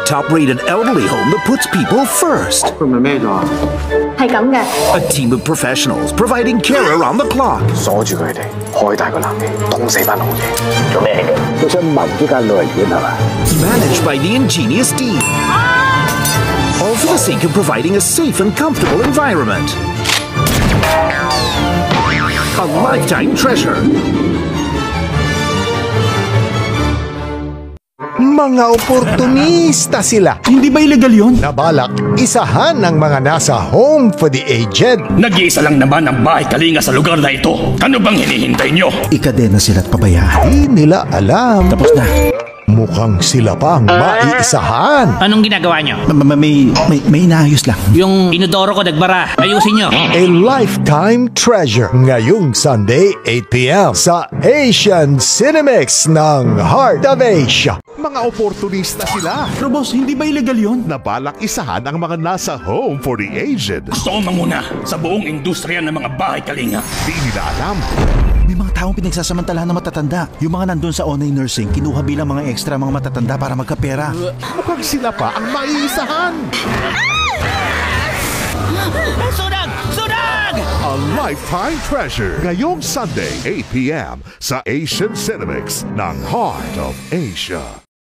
top-rated elderly home that puts people first. A team of professionals providing care around the clock. Managed by the ingenious team. All for the sake of providing a safe and comfortable environment. A lifetime treasure. Mga oportunista sila. Hindi ba illegal yun? Nabalak isahan ng mga nasa Home for the Aged. Nag-iisa lang naman ang bahay kalinga sa lugar na ito. Ano bang hinihintay nyo? Ikadena sila't pabayaan. Di nila alam. Tapos na. Mukhang sila pang maiisahan. Anong ginagawa nyo? May inaayos lang. Yung inodoro ko nagbara. Ayusin nyo. A lifetime treasure ngayong Sunday 8 p.m. sa Asian Cinemex ng Heart of Asia. Mga oportunista sila. Pero boss, hindi ba illegal yun? Nabalak isahan ang mga nasa Home for the Aged. Gusto ko manguna sa buong industriya ng mga bahay kalinga. Di nila alam. May mga taong pinagsasamantalahan na matatanda. Yung mga nandun sa online nursing, kinuha bilang mga extra mga matatanda para magkapera. Mukhang sila pa ang maiisahan. Sunag! Sunag! A lifetime treasure. Ngayong Sunday 8 p.m. sa Asian Cinemex ng Heart of Asia.